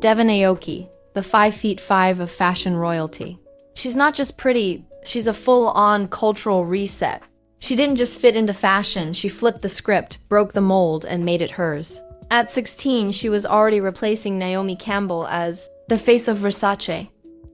Devon Aoki, the 5'5" of fashion royalty. She's not just pretty, she's a full-on cultural reset. She didn't just fit into fashion, she flipped the script, broke the mold, and made it hers. At 16, she was already replacing Naomi Campbell as the face of Versace.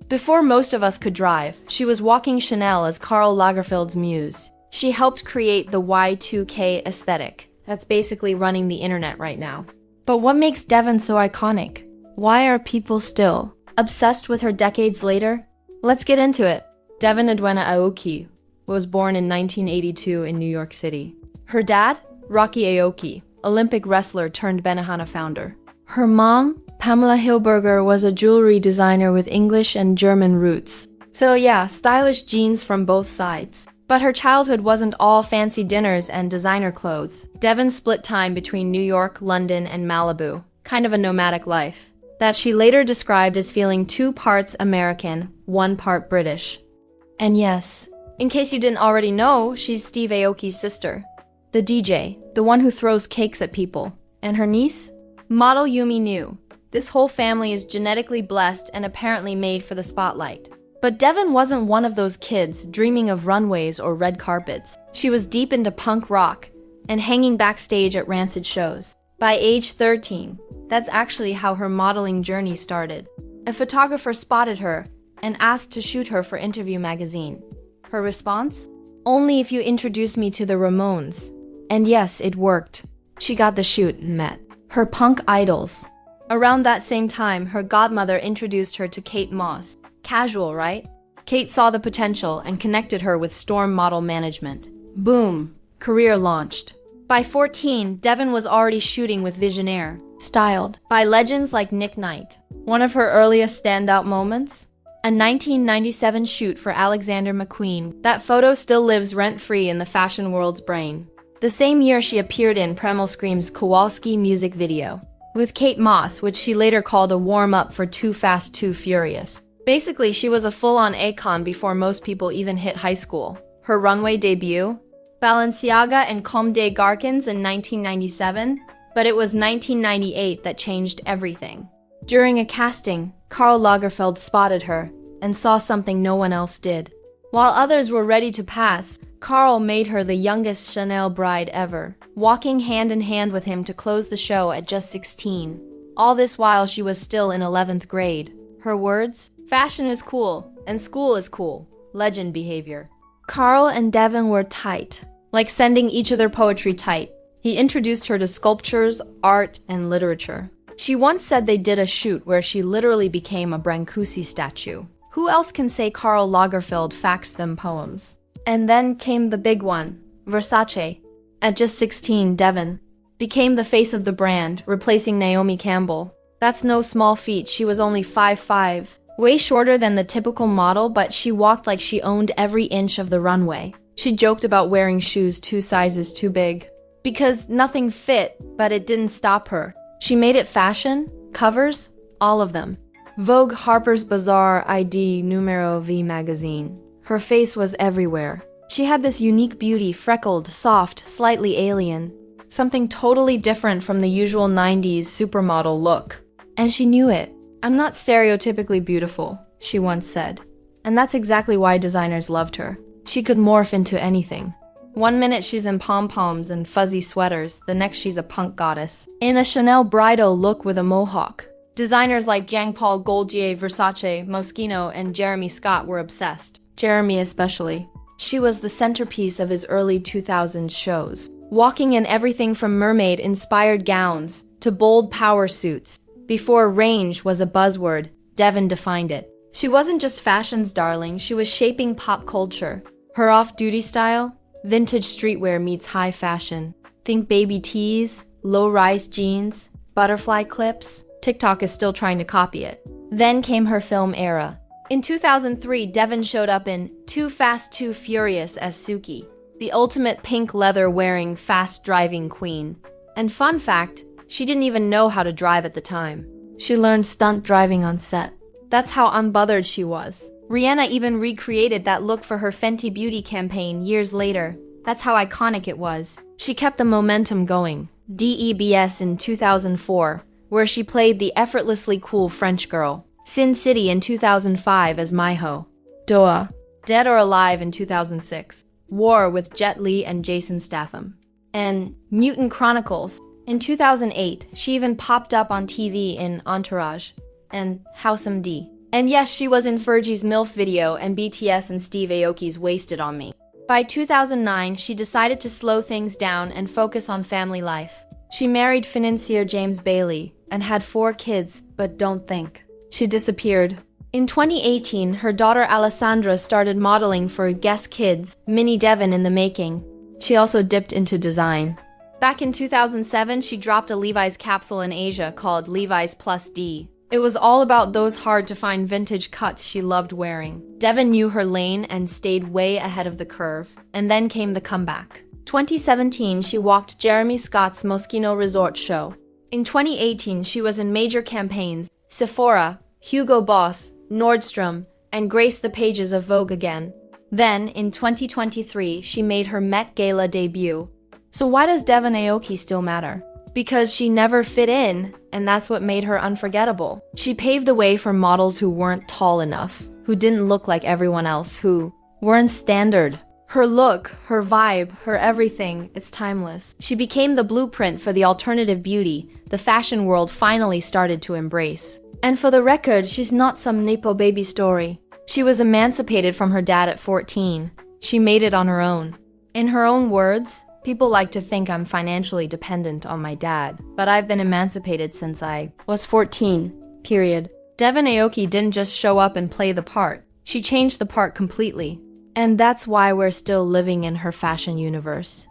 Before most of us could drive, she was walking Chanel as Karl Lagerfeld's muse. She helped create the Y2K aesthetic. That's basically running the internet right now. But what makes Devon so iconic? Why are people still obsessed with her decades later? Let's get into it. Devon Aoki was born in 1982 in New York City. Her dad, Rocky Aoki, Olympic wrestler turned Benihana founder. Her mom, Pamela Hilberger, was a jewelry designer with English and German roots. So yeah, stylish genes from both sides. But her childhood wasn't all fancy dinners and designer clothes. Devon split time between New York, London, and Malibu, kind of a nomadic life, that she later described as feeling 2 parts American, 1 part British. And yes, in case you didn't already know, she's Steve Aoki's sister. The DJ, the one who throws cakes at people. And her niece? Model Yumi New. This whole family is genetically blessed and apparently made for the spotlight. But Devon wasn't one of those kids dreaming of runways or red carpets. She was deep into punk rock and hanging backstage at rancid shows. By age 13, that's actually how her modeling journey started. A photographer spotted her and asked to shoot her for Interview magazine. Her response? Only if you introduce me to the Ramones. And yes, it worked. She got the shoot and met her punk idols. Around that same time, her godmother introduced her to Kate Moss. Casual, right? Kate saw the potential and connected her with Storm Model Management. Boom! Career launched. By 14, Devon was already shooting with Visionaire, styled by legends like Nick Knight. One of her earliest standout moments? A 1997 shoot for Alexander McQueen. That photo still lives rent-free in the fashion world's brain. The same year she appeared in Primal Scream's Kowalski music video with Kate Moss, which she later called a warm-up for Too Fast, Too Furious. Basically, she was a full-on icon before most people even hit high school. Her runway debut? Balenciaga and Comme des Garçons in 1997, but it was 1998 that changed everything. During a casting, Karl Lagerfeld spotted her and saw something no one else did. While others were ready to pass, Karl made her the youngest Chanel bride ever, walking hand in hand with him to close the show at just 16. All this while she was still in 11th grade. Her words? Fashion is cool, and school is cool. Legend behavior. Karl and Devon were tight, like sending each other poetry tight. He introduced her to sculptures, art, and literature. She once said they did a shoot where she literally became a Brancusi statue. Who else can say Karl Lagerfeld faxed them poems? And then came the big one, Versace. At just 16, Devon became the face of the brand, replacing Naomi Campbell. That's no small feat. She was only 5'5", way shorter than the typical model, but she walked like she owned every inch of the runway. She joked about wearing shoes 2 sizes too big, because nothing fit, but it didn't stop her. She made it fashion, covers, all of them. Vogue, Harper's Bazaar, ID, Numero V magazine. Her face was everywhere. She had this unique beauty, freckled, soft, slightly alien. Something totally different from the usual 90s supermodel look. And she knew it. "I'm not stereotypically beautiful," she once said. And that's exactly why designers loved her. She could morph into anything. One minute she's in pom-poms and fuzzy sweaters, the next she's a punk goddess. In a Chanel bridal look with a mohawk. Designers like Jean-Paul Gaultier, Versace, Moschino, and Jeremy Scott were obsessed. Jeremy especially. She was the centerpiece of his early 2000s shows, walking in everything from mermaid-inspired gowns to bold power suits. Before range was a buzzword, Devon defined it. She wasn't just fashion's darling, she was shaping pop culture. Her off-duty style? Vintage streetwear meets high fashion. Think baby tees, low-rise jeans, butterfly clips. TikTok is still trying to copy it. Then came her film era. In 2003, Devon showed up in Too Fast, Too Furious as Suki, the ultimate pink leather-wearing, fast-driving queen. And fun fact, she didn't even know how to drive at the time. She learned stunt driving on set. That's how unbothered she was. Rihanna even recreated that look for her Fenty Beauty campaign years later. That's how iconic it was. She kept the momentum going. DEBS in 2004, where she played the effortlessly cool French girl. Sin City in 2005 as Maiho. Doa. Dead or Alive in 2006. War with Jet Li and Jason Statham. And Mutant Chronicles. In 2008, she even popped up on TV in Entourage and House MD. And yes, she was in Fergie's MILF video and BTS and Steve Aoki's Wasted on Me. By 2009, she decided to slow things down and focus on family life. She married financier James Bailey and had 4 kids, but don't think. She disappeared. In 2018, her daughter Alessandra started modeling for Guess Kids, Mini Devon in the making. She also dipped into design. Back in 2007, she dropped a Levi's capsule in Asia called Levi's Plus D. It was all about those hard-to-find vintage cuts she loved wearing. Devon knew her lane and stayed way ahead of the curve. And then came the comeback. 2017, she walked Jeremy Scott's Moschino Resort show. In 2018, she was in major campaigns, Sephora, Hugo Boss, Nordstrom, and graced the pages of Vogue again. Then, in 2023, she made her Met Gala debut. So why does Devon Aoki still matter? Because she never fit in, and that's what made her unforgettable. She paved the way for models who weren't tall enough, who didn't look like everyone else, who weren't standard. Her look, her vibe, her everything, it's timeless. She became the blueprint for the alternative beauty the fashion world finally started to embrace. And for the record, she's not some Nepo baby story. She was emancipated from her dad at 14. She made it on her own. In her own words, people like to think I'm financially dependent on my dad, but I've been emancipated since I was 14, period. Devon Aoki didn't just show up and play the part. She changed the part completely. And that's why we're still living in her fashion universe.